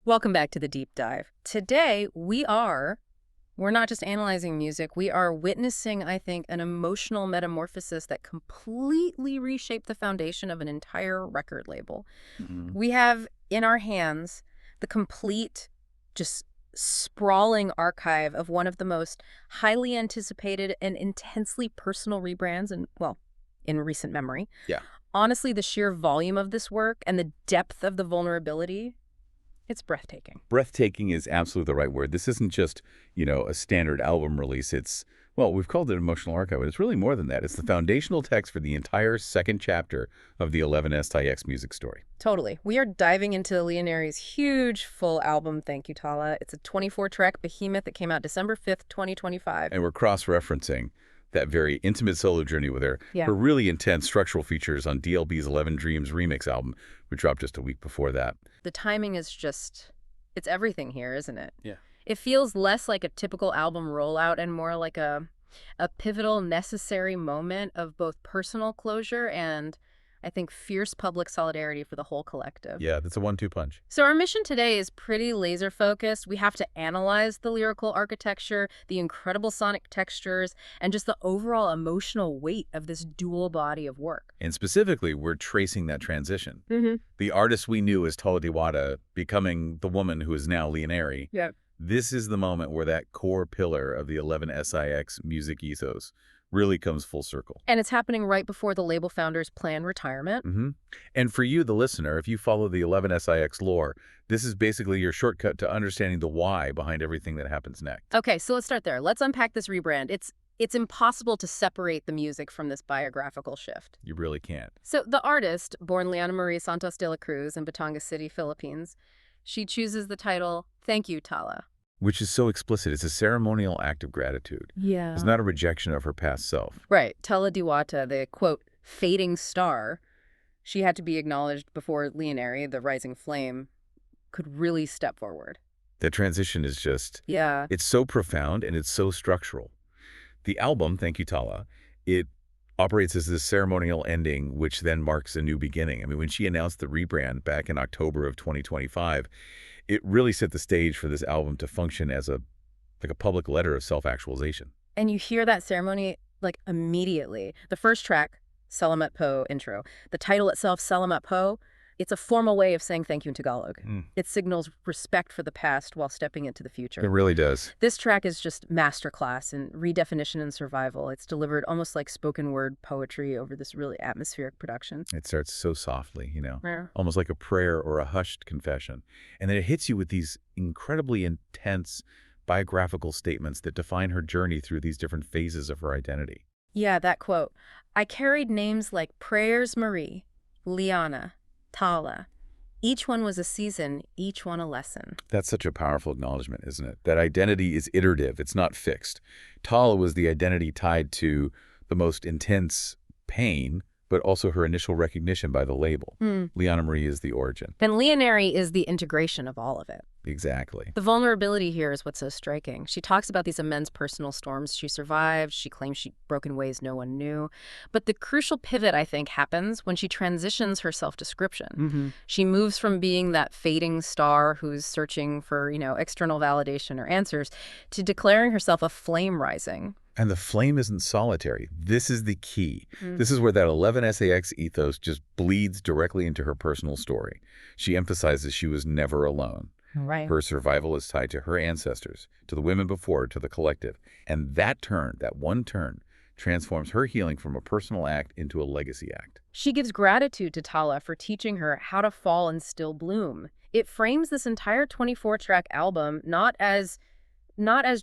Welcome back to the Deep Dive. Today, we're not just analyzing music, we are witnessing, I think, an emotional metamorphosis that completely reshaped the foundation of an entire record label. We have in our hands the complete, just sprawling archive of one of the most highly anticipated and intensely personal rebrands in recent memory. Yeah. Honestly, the sheer volume of this work and the depth of the vulnerability, it's breathtaking. Breathtaking is absolutely the right word. This isn't just, a standard album release. We've called it emotional archive, but it's really more than that. It's the foundational text for the entire second chapter of the 11SIX music story. Totally. We are diving into Liannarie's huge full album, Thank You, Tala. It's a 24-track behemoth that came out December 5th, 2025. And we're cross-referencing that very intimate solo journey with her really intense structural features on DLB's 11 Dreams remix album, which dropped just a week before that. The timing is it's everything here, isn't it? Yeah. It feels less like a typical album rollout and more like a pivotal, necessary moment of both personal closure and, I think, fierce public solidarity for the whole collective. Yeah, that's a 1-2 punch. So our mission today is pretty laser-focused. We have to analyze the lyrical architecture, the incredible sonic textures, and just the overall emotional weight of this dual body of work. And specifically, we're tracing that transition. Mm-hmm. The artist we knew as Tala Diwata becoming the woman who is now Liannarie. Yeah. This is the moment where that core pillar of the 11SIX music ethos really comes full circle. And it's happening right before the label founder's planned retirement. And for you, the listener, if you follow the 11SIX lore, this is basically your shortcut to understanding the why behind everything that happens next. Okay, so let's start there. Let's unpack this rebrand. It's impossible to separate the music from this biographical shift. You really can't. So the artist, born Liannarie Santos de la Cruz in Batangas City, Philippines, she chooses the title, Thank You, Tala. Which is so explicit. It's a ceremonial act of gratitude. Yeah. It's not a rejection of her past self. Right. Tala Diwata, the, quote, fading star, she had to be acknowledged before Liannarie, the rising flame, could really step forward. That transition is just... Yeah. It's so profound and it's so structural. The album, Thank You, Tala, it operates as this ceremonial ending, which then marks a new beginning. I mean, when she announced the rebrand back in October of 2025, it really set the stage for this album to function as a public letter of self-actualization. And you hear that ceremony, immediately. The first track, Salamat Po intro. The title itself, Salamat Po, it's a formal way of saying thank you in Tagalog. It signals respect for the past while stepping into the future. It really does. This track is just masterclass in redefinition and survival. It's delivered almost like spoken word poetry over this really atmospheric production. It starts so softly, Yeah. almost like a prayer or a hushed confession. And then it hits you with these incredibly intense biographical statements that define her journey through these different phases of her identity. Yeah, that quote. I carried names like Prayers Marie, Liana, Tala. Each one was a season, each one a lesson. That's such a powerful acknowledgement, isn't it? That identity is iterative. It's not fixed. Tala was the identity tied to the most intense pain, but also her initial recognition by the label. Liannarie is the origin. And Liannarie is the integration of all of it. Exactly. The vulnerability here is what's so striking. She talks about these immense personal storms she survived. She claims she broke in ways no one knew. But the crucial pivot, I think, happens when she transitions her self-description. She moves from being that fading star who's searching for, external validation or answers to declaring herself a flame rising. And the flame isn't solitary. This is the key. This is where that 11SAX ethos just bleeds directly into her personal story. She emphasizes she was never alone. Right. Her survival is tied to her ancestors, to the women before her, to the collective. And that one turn, transforms her healing from a personal act into a legacy act. She gives gratitude to Tala for teaching her how to fall and still bloom. It frames this entire 24-track album not as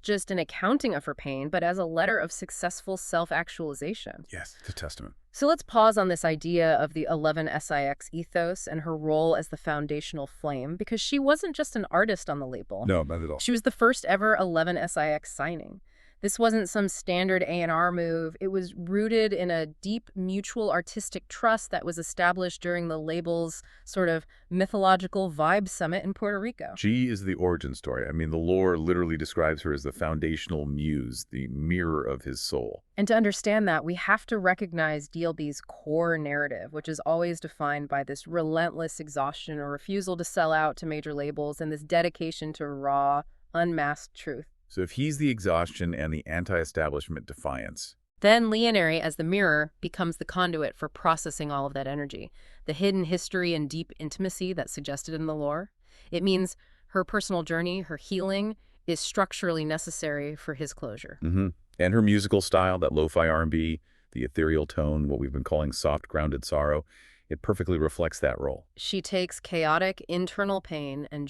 just an accounting of her pain, but as a letter of successful self-actualization. Yes, it's a testament. So let's pause on this idea of the 11SIX ethos and her role as the foundational flame, because she wasn't just an artist on the label. No, not at all. She was the first ever 11SIX signing. This wasn't some standard A&R move. It was rooted in a deep mutual artistic trust that was established during the label's sort of mythological vibe summit in Puerto Rico. She is the origin story. I mean, the lore literally describes her as the foundational muse, the mirror of his soul. And to understand that, we have to recognize DLB's core narrative, which is always defined by this relentless exhaustion or refusal to sell out to major labels and this dedication to raw, unmasked truth. So if he's the exhaustion and the anti-establishment defiance, Then Liannarie, as the mirror, becomes the conduit for processing all of that energy, the hidden history and deep intimacy that's suggested in the lore. It means her personal journey, her healing, is structurally necessary for his closure. and her musical style, that lo-fi R&B, the ethereal tone, what we've been calling soft, grounded sorrow, it perfectly reflects that role. She takes chaotic internal pain and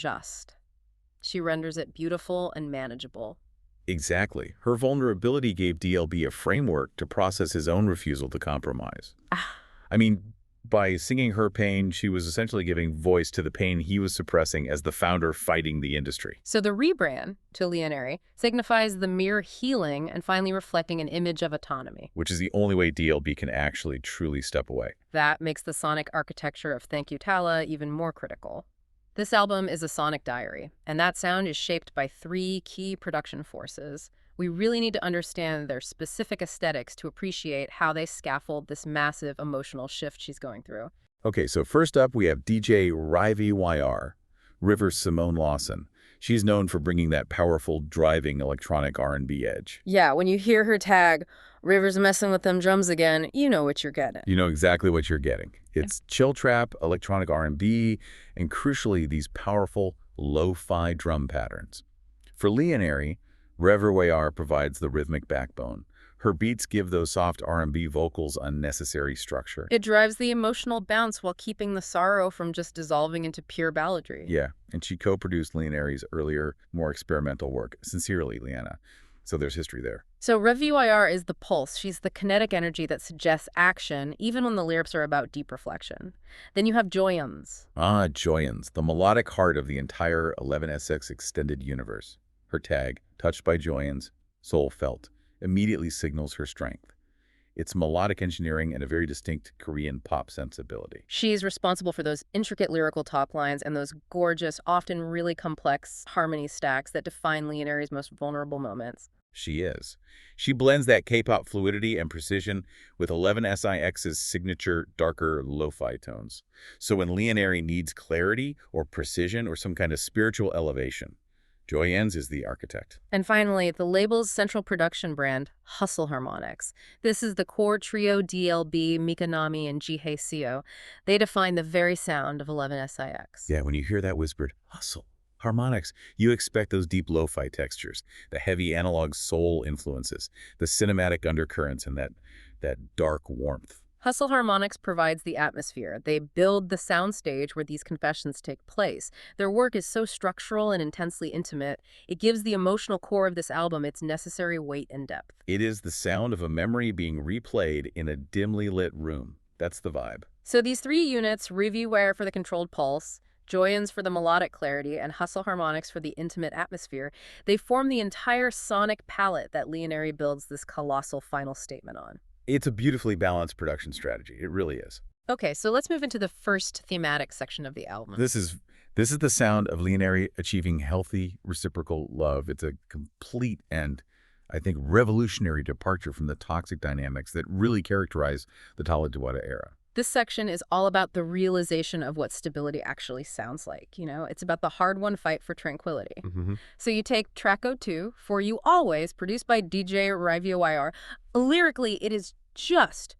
she renders it beautiful and manageable. Exactly. Her vulnerability gave DLB a framework to process his own refusal to compromise. Ah, I mean, by singing her pain, she was essentially giving voice to the pain he was suppressing as the founder fighting the industry. So the rebrand to Liannarie signifies the mirror healing and finally reflecting an image of autonomy. Which is the only way DLB can actually truly step away. That makes the sonic architecture of You Tala even more critical. This album is a sonic diary, and that sound is shaped by three key production forces. We really need to understand their specific aesthetics to appreciate how they scaffold this massive emotional shift she's going through. Okay, so first up we have DJ Rivy YR, River Simone Lawson. She's known for bringing that powerful, driving electronic R&B edge. Yeah, when you hear her tag, River's messing with them drums again, you know what you're getting. You know exactly what you're getting. It's chill trap, electronic R&B, and crucially, these powerful lo-fi drum patterns. For Liannarie, River YR provides the rhythmic backbone. Her beats give those soft R&B vocals unnecessary structure. It drives the emotional bounce while keeping the sorrow from just dissolving into pure balladry. Yeah, and she co-produced Liannarie's earlier, more experimental work. Sincerely, Lianna. So there's history there. So RevUIR is the pulse. She's the kinetic energy that suggests action, even when the lyrics are about deep reflection. Then you have Joyans. Ah, Joyans, the melodic heart of the entire 11SX extended universe. Her tag, touched by Joyans, soul felt, immediately signals her strength. It's melodic engineering and a very distinct Korean pop sensibility. She's responsible for those intricate lyrical top lines and those gorgeous, often really complex harmony stacks that define Liannarie's most vulnerable moments. She is. She blends that K-pop fluidity and precision with 11SIX's signature darker lo-fi tones. So when Liannarie needs clarity or precision or some kind of spiritual elevation, Joyans is the architect. And finally, the label's central production brand, Hustle Harmonics. This is the core trio DLB, Mikanami, and Jihei Seo. They define the very sound of 11SIX. Yeah, when you hear that whispered, hustle, harmonics, you expect those deep lo-fi textures, the heavy analog soul influences, the cinematic undercurrents, and that dark warmth. Hustle Harmonics provides the atmosphere. They build the soundstage where these confessions take place. Their work is so structural and intensely intimate, it gives the emotional core of this album its necessary weight and depth. It is the sound of a memory being replayed in a dimly lit room. That's the vibe. So these three units, RevUIR for the controlled pulse, Joyans for the melodic clarity, and Hustle Harmonics for the intimate atmosphere, they form the entire sonic palette that Liannarie builds this colossal final statement on. It's a beautifully balanced production strategy. It really is. Okay, so let's move into the first thematic section of the album. This is the sound of Liannarie achieving healthy, reciprocal love. It's a complete and, I think, revolutionary departure from the toxic dynamics that really characterize the Tala Diwata era. This section is all about the realization of what stability actually sounds like. You know, it's about the hard-won fight for tranquility. So you take track 02, For You Always, produced by DJ RivUIR. Lyrically, it is just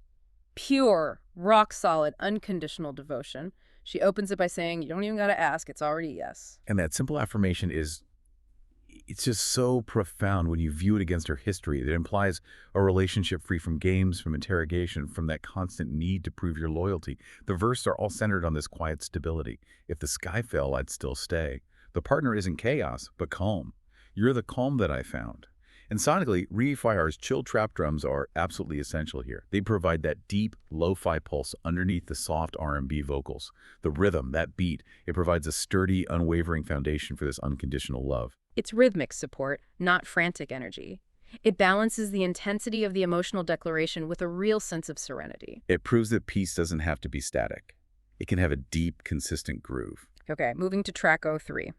pure, rock-solid, unconditional devotion. She opens it by saying, you don't even got to ask, it's already yes. And that simple affirmation it's just so profound when you view it against her history. It implies a relationship free from games, from interrogation, from that constant need to prove your loyalty. The verses are all centered on this quiet stability. If the sky fell, I'd still stay. The partner isn't chaos, but calm. You're the calm that I found. And sonically, RevUIR's chill trap drums are absolutely essential here. They provide that deep, lo-fi pulse underneath the soft R&B vocals. The rhythm, that beat, it provides a sturdy, unwavering foundation for this unconditional love. It's rhythmic support, not frantic energy. It balances the intensity of the emotional declaration with a real sense of serenity. It proves that peace doesn't have to be static. It can have a deep, consistent groove. Okay, moving to track 03.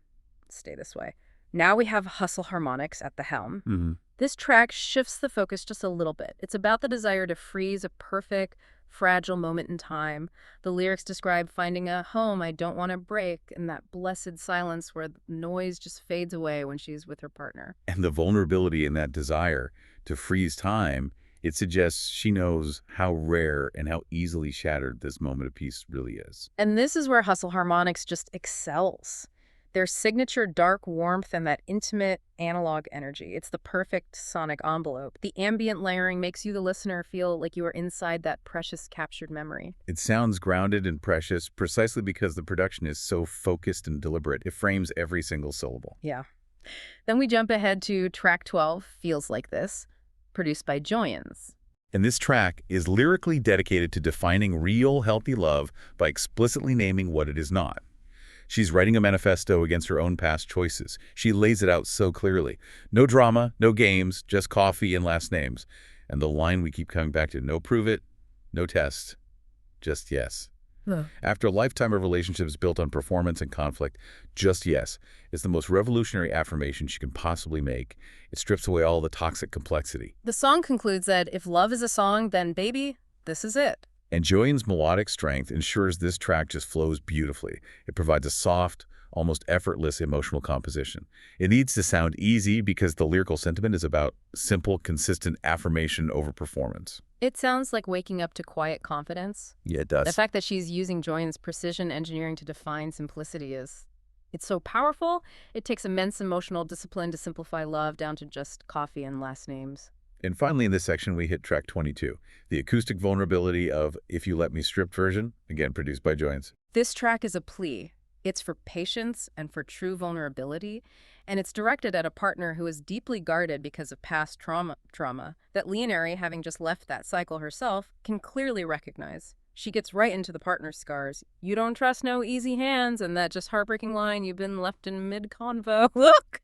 Stay this way. Now we have hustle harmonics at the helm. Mm-hmm. This track shifts the focus just a little bit. It's about the desire to freeze a perfect, fragile moment in time. The lyrics describe finding a home I don't want to break and that blessed silence where the noise just fades away when she's with her partner. And the vulnerability in that desire to freeze time, it suggests she knows how rare and how easily shattered this moment of peace really is. And this is where Hustle Harmonics just excels. Their signature dark warmth and that intimate analog energy. It's the perfect sonic envelope. The ambient layering makes you, the listener, feel like you are inside that precious captured memory. It sounds grounded and precious precisely because the production is so focused and deliberate. It frames every single syllable. Yeah. Then we jump ahead to track 12, Feels Like This, produced by Joyans. And this track is lyrically dedicated to defining real, healthy love by explicitly naming what it is not. She's writing a manifesto against her own past choices. She lays it out so clearly. No drama, no games, just coffee and last names. And the line we keep coming back to, no prove it, no test, just yes. After a lifetime of relationships built on performance and conflict, just yes is the most revolutionary affirmation she can possibly make. It strips away all the toxic complexity. The song concludes that if love is a song, then baby, this is it. And Joyan's melodic strength ensures this track just flows beautifully. It provides a soft, almost effortless emotional composition. It needs to sound easy because the lyrical sentiment is about simple, consistent affirmation over performance. It sounds like waking up to quiet confidence. Yeah, it does. The fact that she's using Joyan's precision engineering to define simplicity it's so powerful. It takes immense emotional discipline to simplify love down to just coffee and last names. And finally, in this section, we hit track 22, the acoustic vulnerability of If You Let Me stripped version, again produced by Joyans. This track is a plea. It's for patience and for true vulnerability, and it's directed at a partner who is deeply guarded because of past trauma that Liannarie, having just left that cycle herself, can clearly recognize. She gets right into the partner's scars. You don't trust no easy hands, and that just heartbreaking line, you've been left in mid-convo. Look!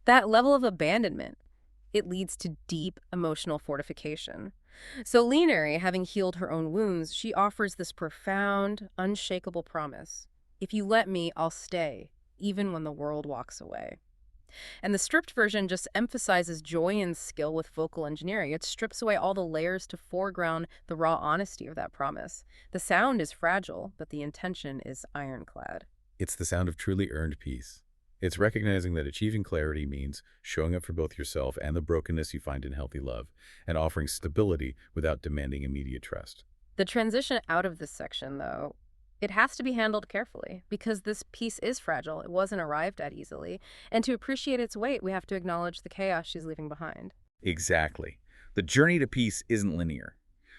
That level of abandonment. It leads to deep emotional fortification. So Liannarie, having healed her own wounds, she offers this profound, unshakable promise. If you let me, I'll stay, even when the world walks away. And the stripped version just emphasizes Joyan's skill with vocal engineering. It strips away all the layers to foreground the raw honesty of that promise. The sound is fragile, but the intention is ironclad. It's the sound of truly earned peace. It's recognizing that achieving clarity means showing up for both yourself and the brokenness you find in healthy love, and offering stability without demanding immediate trust. The transition out of this section, though, it has to be handled carefully because this piece is fragile. It wasn't arrived at easily. And to appreciate its weight, we have to acknowledge the chaos she's leaving behind. Exactly. The journey to peace isn't linear.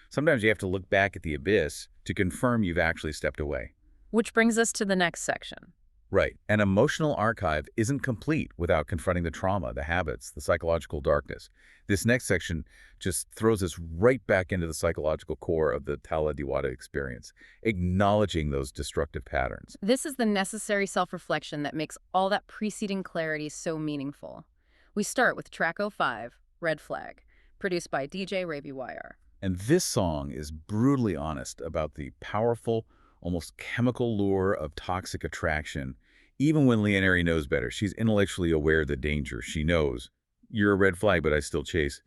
Sometimes you have to look back at the abyss to confirm you've actually stepped away. Which brings us to the next section. Right. An emotional archive isn't complete without confronting the trauma, the habits, the psychological darkness. This next section just throws us right back into the psychological core of the Tala Diwata experience, acknowledging those destructive patterns. This is the necessary self-reflection that makes all that preceding clarity so meaningful. We start with track 05, Red Flag, produced by DJ Ravi Wire. And this song is brutally honest about the powerful, almost chemical lure of toxic attraction. Even when Liannarie knows better, she's intellectually aware of the danger. She knows, you're a red flag, but I still chase.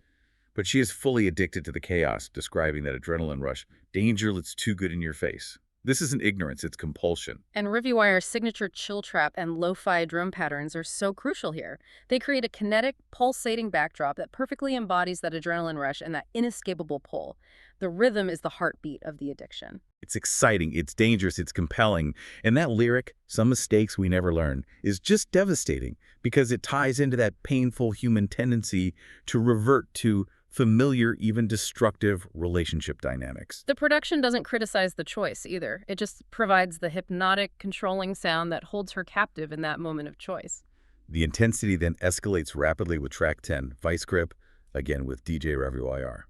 But she is fully addicted to the chaos, describing that adrenaline rush, danger that's too good in your face. This isn't ignorance, it's compulsion. And Ravi Wire's signature chill trap and lo-fi drum patterns are so crucial here. They create a kinetic, pulsating backdrop that perfectly embodies that adrenaline rush and that inescapable pull. The rhythm is the heartbeat of the addiction. It's exciting, it's dangerous, it's compelling. And that lyric, "Some mistakes we never learn," is just devastating because it ties into that painful human tendency to revert to familiar, even destructive relationship dynamics. The production doesn't criticize the choice either. It just provides the hypnotic, controlling sound that holds her captive in that moment of choice. The intensity then escalates rapidly with track 10, Vice Grip, again with DJ Ravi Wire.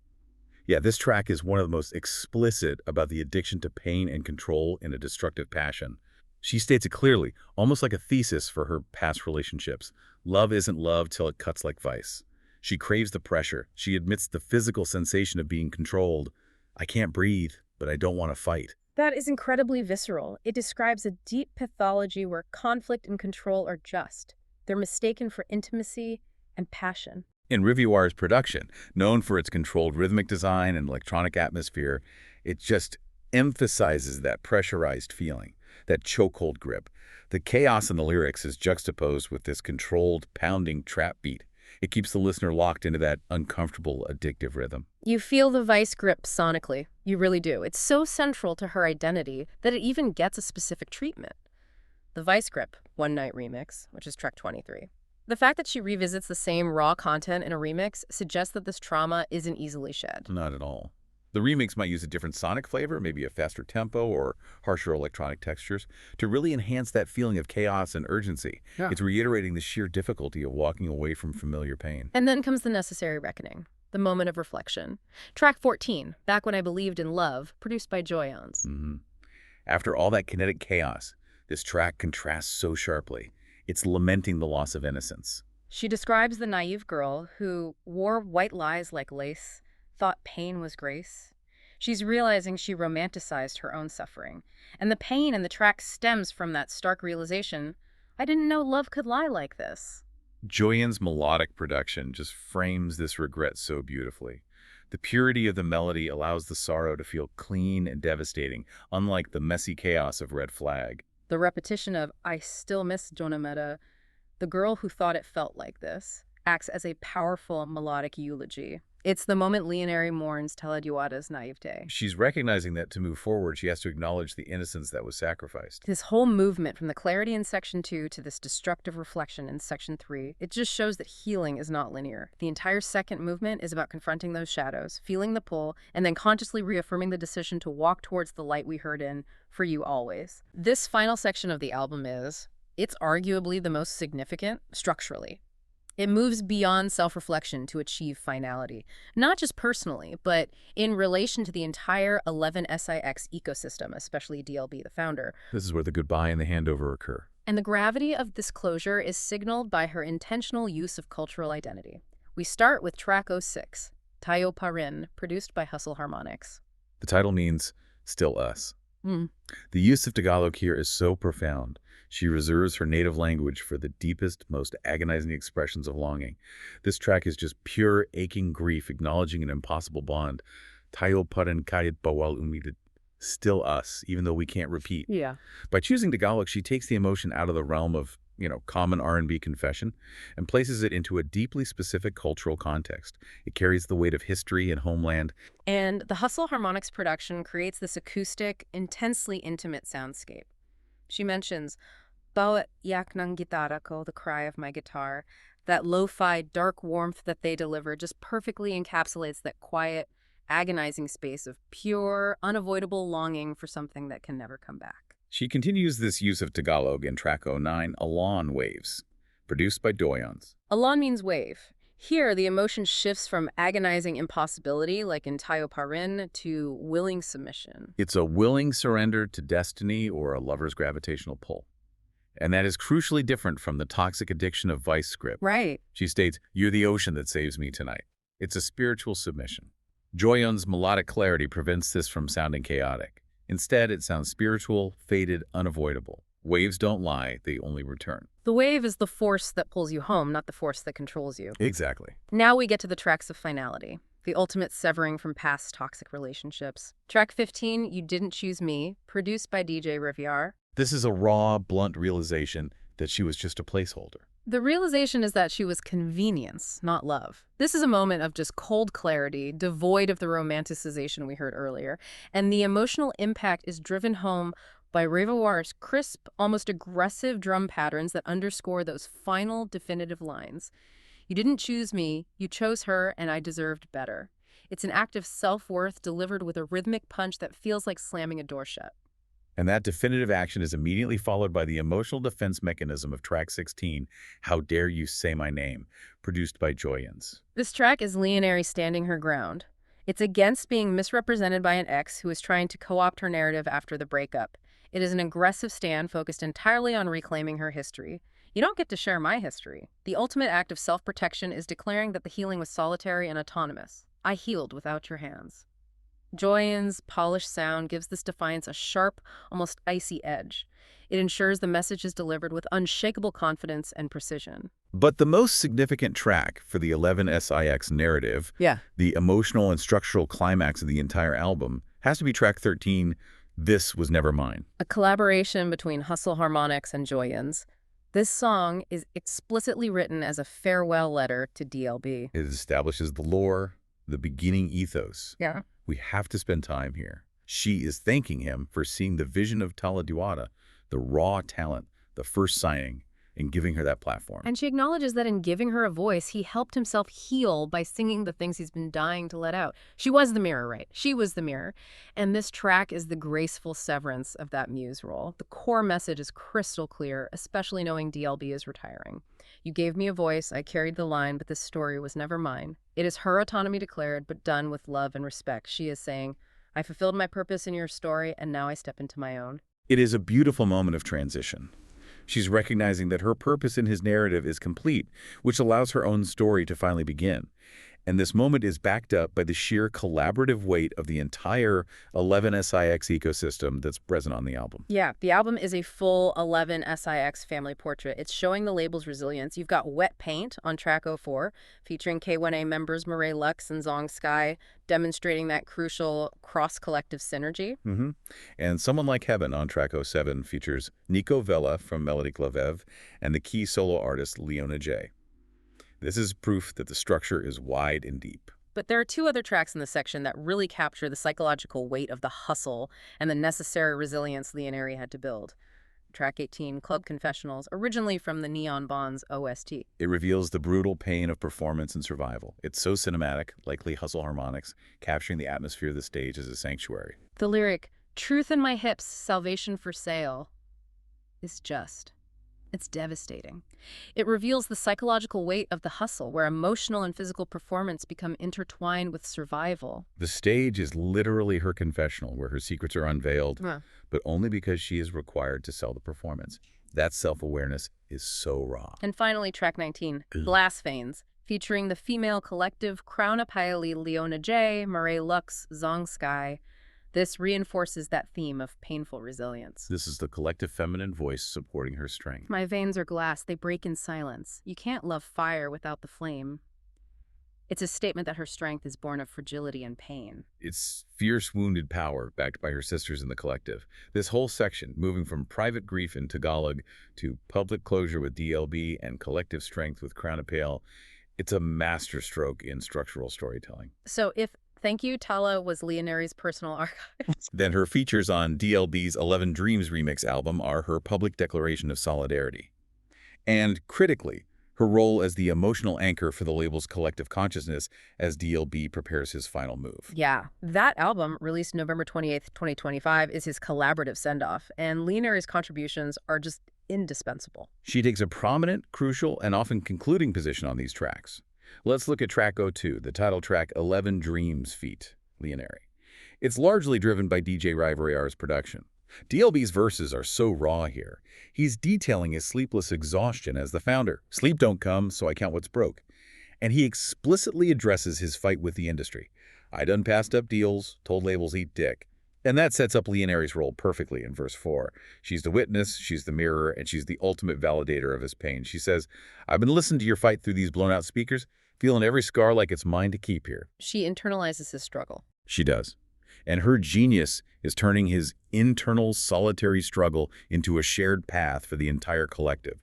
Yeah, this track is one of the most explicit about the addiction to pain and control in a destructive passion. She states it clearly, almost like a thesis for her past relationships. Love isn't love till it cuts like vice. She craves the pressure. She admits the physical sensation of being controlled. I can't breathe, but I don't want to fight. That is incredibly visceral. It describes a deep pathology where conflict and control are just. They're mistaken for intimacy and passion. In Rivoire's production, known for its controlled rhythmic design and electronic atmosphere, it just emphasizes that pressurized feeling, that chokehold grip. The chaos in the lyrics is juxtaposed with this controlled, pounding trap beat. It keeps the listener locked into that uncomfortable, addictive rhythm. You feel the vice grip sonically. You really do. It's so central to her identity that it even gets a specific treatment. The Vice Grip One Night Remix, which is track 23. The fact that she revisits the same raw content in a remix suggests that this trauma isn't easily shed. Not at all. The remix might use a different sonic flavor, maybe a faster tempo or harsher electronic textures, to really enhance that feeling of chaos and urgency. Yeah. It's reiterating the sheer difficulty of walking away from familiar pain. And then comes the necessary reckoning, the moment of reflection. Track 14, Back When I Believed in Love, produced by Joyons. After all that kinetic chaos, this track contrasts so sharply. It's lamenting the loss of innocence. She describes the naive girl who wore white lies like lace, thought pain was grace. She's realizing she romanticized her own suffering. And the pain in the track stems from that stark realization, I didn't know love could lie like this. Joyon's melodic production just frames this regret so beautifully. The purity of the melody allows the sorrow to feel clean and devastating, unlike the messy chaos of Red Flag. The repetition of, I still miss Jonametta, the girl who thought it felt like this, acts as a powerful melodic eulogy. It's the moment Liannarie mourns Tala Diwata's naivete. She's recognizing that to move forward, she has to acknowledge the innocence that was sacrificed. This whole movement, from the clarity in Section 2 to this destructive reflection in Section 3, it just shows that healing is not linear. The entire second movement is about confronting those shadows, feeling the pull, and then consciously reaffirming the decision to walk towards the light we heard in, For You Always. This final section of the album it's arguably the most significant structurally. It moves beyond self-reflection to achieve finality, not just personally, but in relation to the entire 11SIX ecosystem, especially DLB, the founder. This is where the goodbye and the handover occur. And the gravity of this closure is signaled by her intentional use of cultural identity. We start with track 06, Tayo Pa Rin, produced by Hustle Harmonics. The title means Still Us. The use of Tagalog here is so profound. She reserves her native language for the deepest, most agonizing expressions of longing. This track is just pure, aching grief, acknowledging an impossible bond. Tayo pa rin kahit bawal umilit. Still us, even though we can't repeat. Yeah. By choosing Tagalog, she takes the emotion out of the realm of, common R&B confession and places it into a deeply specific cultural context. It carries the weight of history and homeland. And the Hustle Harmonics production creates this acoustic, intensely intimate soundscape. She mentions, bawat yak ng gitara ko, the cry of my guitar. That lo-fi, dark warmth that they deliver just perfectly encapsulates that quiet, agonizing space of pure, unavoidable longing for something that can never come back. She continues this use of Tagalog in track 09, Alon Waves, produced by Joyons. Alon means wave. Here, the emotion shifts from agonizing impossibility, like in Tayo Pa Rin, to willing submission. It's a willing surrender to destiny or a lover's gravitational pull. And that is crucially different from the toxic addiction of vice script. Right. She states, "You're the ocean that saves me tonight." It's a spiritual submission. Joyon's melodic clarity prevents this from sounding chaotic. Instead, it sounds spiritual, faded, unavoidable. Waves don't lie, they only return. The wave is the force that pulls you home, not the force that controls you. Exactly. Now we get to the tracks of finality, the ultimate severing from past toxic relationships. Track 15, You Didn't Choose Me, produced by DJ Riviere. This is a raw, blunt realization that she was just a placeholder. The realization is that she was convenience, not love. This is a moment of just cold clarity, devoid of the romanticization we heard earlier, and the emotional impact is driven home by Rivoire's crisp, almost aggressive drum patterns that underscore those final, definitive lines. You didn't choose me, you chose her, and I deserved better. It's an act of self-worth delivered with a rhythmic punch that feels like slamming a door shut. And that definitive action is immediately followed by the emotional defense mechanism of track 16, How Dare You Say My Name, produced by Joyons. This track is Liannarie standing her ground. It's against being misrepresented by an ex who is trying to co-opt her narrative after the breakup. It is an aggressive stand focused entirely on reclaiming her history. You don't get to share my history. The ultimate act of self-protection is declaring that the healing was solitary and autonomous. I healed without your hands. Joyan's polished sound gives this defiance a sharp, almost icy edge. It ensures the message is delivered with unshakable confidence and precision. But the most significant track for the 11SIX narrative, Yeah. the emotional and structural climax of the entire album, has to be track 13, This Was Never Mine. A collaboration between Hustle Harmonics and Joyan's. This song is explicitly written as a farewell letter to DLB. It establishes the lore, the beginning ethos. Yeah. We have to spend time here. She is thanking him for seeing the vision of Tala Diwata, the raw talent, the first signing, and giving her that platform. And she acknowledges that in giving her a voice, he helped himself heal by singing the things he's been dying to let out. She was the mirror, right? She was the mirror. And this track is the graceful severance of that muse role. The core message is crystal clear, especially knowing DLB is retiring. You gave me a voice, I carried the line, but this story was never mine. It is her autonomy declared, but done with love and respect. She is saying, I fulfilled my purpose in your story, and now I step into my own. It is a beautiful moment of transition. She's recognizing that her purpose in his narrative is complete, which allows her own story to finally begin. And this moment is backed up by the sheer collaborative weight of the entire 11SIX ecosystem that's present on the album. Yeah, the album is a full 11SIX family portrait. It's showing the label's resilience. You've got Wet Paint on track 04, featuring K1A members Mireille Lux and Zong Sky, demonstrating that crucial cross-collective synergy. And Someone Like Heaven on track 07 features Nico Vella from Melody Clavev and the key solo artist Liannarie. This is proof that the structure is wide and deep. But there are two other tracks in the section that really capture the psychological weight of the hustle and the necessary resilience Liannarie had to build. Track 18, Club Confessionals, originally from the Neon Bonds OST. It reveals the brutal pain of performance and survival. It's so cinematic, likely Hustle Harmonics, capturing the atmosphere of the stage as a sanctuary. The lyric, "Truth in my hips, salvation for sale," is just. It's devastating. It reveals the psychological weight of the hustle, where emotional and physical performance become intertwined with survival. The stage is literally her confessional, where her secrets are unveiled, but only because she is required to sell the performance. That self-awareness is so raw. And finally, track 19, Blasphanes, featuring the female collective Crown Apaili Liannarie, Mireille Lux, Zong Sky. This reinforces that theme of painful resilience. This is the collective feminine voice supporting her strength. My veins are glass, they break in silence. You can't love fire without the flame. It's a statement that her strength is born of fragility and pain. It's fierce wounded power backed by her sisters in the collective. This whole section, moving from private grief in Tagalog to public closure with DLB and collective strength with Crown Apale, it's a masterstroke in structural storytelling. So if Thank You Tala was Liannarie's personal archive, Then her features on DLB's 11 Dreams remix album are her public declaration of solidarity. And critically, her role as the emotional anchor for the label's collective consciousness as DLB prepares his final move. yeah, that album, released November 28th, 2025, is his collaborative send-off, and Liannarie's contributions are just indispensable. She takes a prominent, crucial, and often concluding position on these tracks. Let's look at track 02, the title track 11 Dreams feat. Liannarie. It's largely driven by DJ Rivarier's production. DLB's verses are so raw here. He's detailing his sleepless exhaustion as the founder. Sleep don't come, so I count what's broke. And he explicitly addresses his fight with the industry. I done passed up deals, told labels eat dick. And that sets up Liannarie's role perfectly in verse 4. She's the witness, she's the mirror, and she's the ultimate validator of his pain. She says, I've been listening to your fight through these blown-out speakers, feeling every scar like it's mine to keep here. She internalizes his struggle. She does. And her genius is turning his internal solitary struggle into a shared path for the entire collective.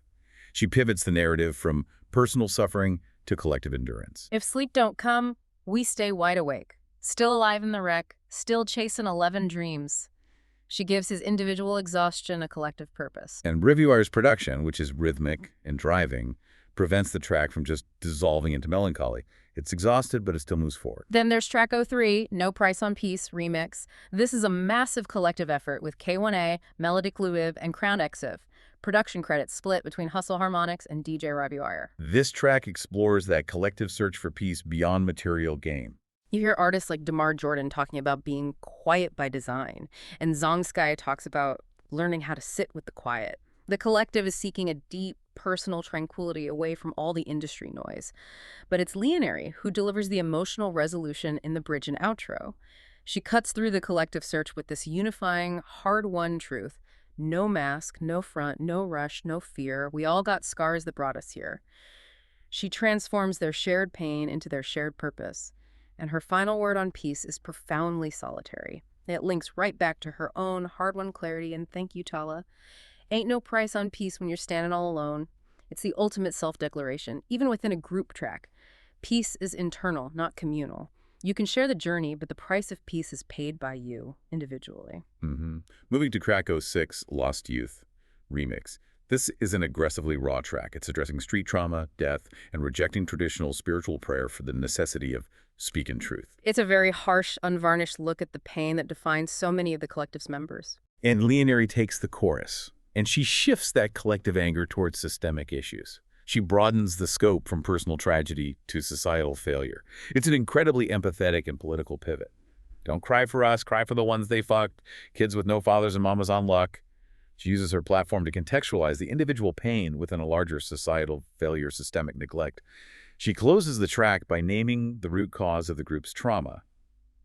She pivots the narrative from personal suffering to collective endurance. If sleep don't come, we stay wide awake, still alive in the wreck, still chasing 11 dreams. She gives his individual exhaustion a collective purpose. And Rivarier's production, which is rhythmic and driving, prevents the track from just dissolving into melancholy. It's exhausted, but it still moves forward. Then there's track 03, No Price on Peace remix. This is a massive collective effort with K1A, Melody Clavev, and Crown Exiv. Production credits split between Hustle Harmonics and DJ Riviere. This track explores that collective search for peace beyond material gain. You hear artists like Damar Jordan talking about being quiet by design, and Zong Sky talks about learning how to sit with the quiet. The collective is seeking a deep, personal tranquility away from all the industry noise. But it's Liannarie who delivers the emotional resolution in the bridge and outro. She cuts through the collective search with this unifying, hard-won truth. No mask, no front, no rush, no fear. We all got scars that brought us here. She transforms their shared pain into their shared purpose. And her final word on peace is profoundly solitary. It links right back to her own hard-won clarity and thank you, Tala. Ain't no price on peace when you're standing all alone. It's the ultimate self-declaration, even within a group track. Peace is internal, not communal. You can share the journey, but the price of peace is paid by you, individually. Moving to track 06, Lost Youth remix. This is an aggressively raw track. It's addressing street trauma, death, and rejecting traditional spiritual prayer for the necessity of speaking truth. It's a very harsh, unvarnished look at the pain that defines so many of the collective's members. And Liannarie takes the chorus, and she shifts that collective anger towards systemic issues. She broadens the scope from personal tragedy to societal failure. It's an incredibly empathetic and political pivot. Don't cry for us, cry for the ones they fucked, kids with no fathers and mamas on luck. She uses her platform to contextualize the individual pain within a larger societal failure, systemic neglect. She closes the track by naming the root cause of the group's trauma.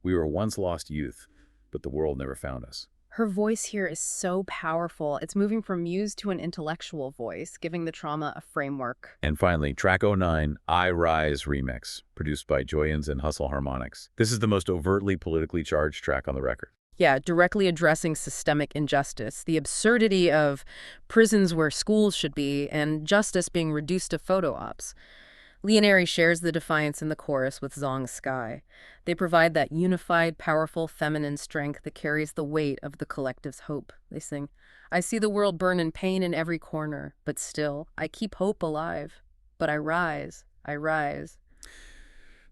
We were once lost youth, but the world never found us. Her voice here is so powerful. It's moving from muse to an intellectual voice, giving the trauma a framework. And finally, track 09, I Rise remix, produced by Joyans and Hustle Harmonics. This is the most overtly politically charged track on the record. Yeah, directly addressing systemic injustice, the absurdity of prisons where schools should be, and justice being reduced to photo ops. Liannarie shares the defiance in the chorus with Zong's Sky. They provide that unified, powerful, feminine strength that carries the weight of the collective's hope. They sing, I see the world burn in pain in every corner, but still, I keep hope alive. But I rise, I rise.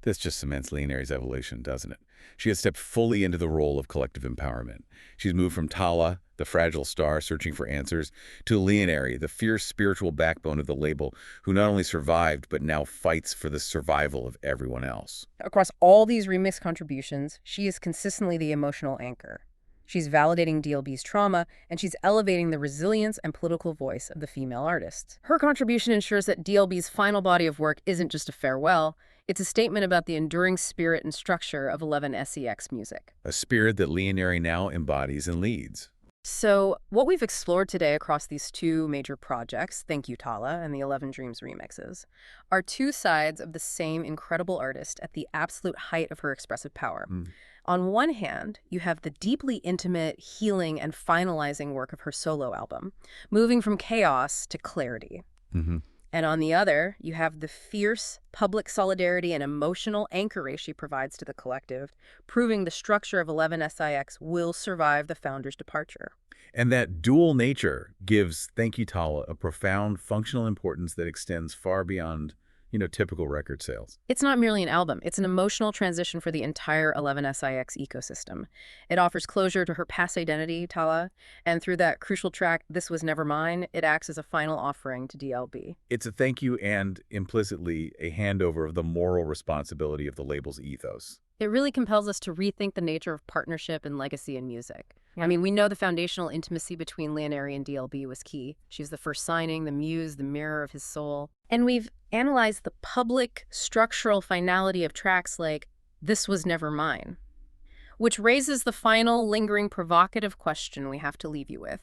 This just cements Liannarie's evolution, doesn't it? She has stepped fully into the role of collective empowerment. She's moved from Tala, the fragile star searching for answers, to Liannarie, the fierce spiritual backbone of the label, who not only survived, but now fights for the survival of everyone else. Across all these remix contributions, she is consistently the emotional anchor. She's validating DLB's trauma, and she's elevating the resilience and political voice of the female artists. Her contribution ensures that DLB's final body of work isn't just a farewell, it's a statement about the enduring spirit and structure of 11SEX music. A spirit that Liannarie now embodies and leads. So, what we've explored today across these two major projects, Thank You Tala and the 11 Dreams remixes, are two sides of the same incredible artist at the absolute height of her expressive power. On one hand, you have the deeply intimate, healing, and finalizing work of her solo album, moving from chaos to clarity. And on the other, you have the fierce public solidarity and emotional anchorage she provides to the collective, proving the structure of 11SIX will survive the founder's departure. And that dual nature gives Thank You Tala a profound functional importance that extends far beyond, typical record sales. It's not merely an album. It's an emotional transition for the entire 11SIX ecosystem. It offers closure to her past identity, Tala, and through that crucial track, This Was Never Mine, it acts as a final offering to DLB. It's a thank you and, implicitly, a handover of the moral responsibility of the label's ethos. It really compels us to rethink the nature of partnership and legacy in music. I mean, we know the foundational intimacy between Liannarie and DLB was key. She was the first signing, the muse, the mirror of his soul. And we've analyzed the public, structural finality of tracks like This Was Never Mine, which raises the final, lingering, provocative question we have to leave you with.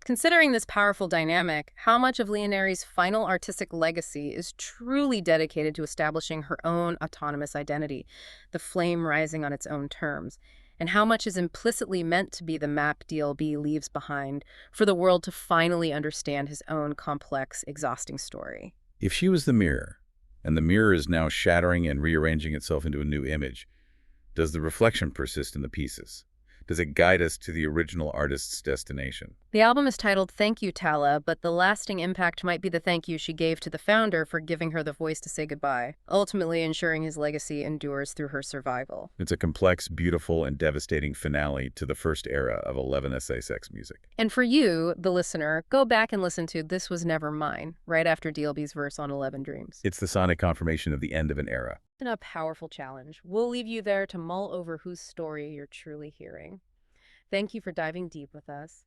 Considering this powerful dynamic, how much of Liannarie's final artistic legacy is truly dedicated to establishing her own autonomous identity, the flame rising on its own terms? And how much is implicitly meant to be the map DLB leaves behind for the world to finally understand his own complex, exhausting story? If she was the mirror, and the mirror is now shattering and rearranging itself into a new image, does the reflection persist in the pieces? Does it guide us to the original artist's destination? The album is titled Thank You Tala, but the lasting impact might be the thank you she gave to the founder for giving her the voice to say goodbye, ultimately ensuring his legacy endures through her survival. It's a complex, beautiful, and devastating finale to the first era of 11SIX music. And for you, the listener, go back and listen to This Was Never Mine, right after DLB's verse on 11 Dreams. It's the sonic confirmation of the end of an era. And a powerful challenge. We'll leave you there to mull over whose story you're truly hearing. Thank you for diving deep with us.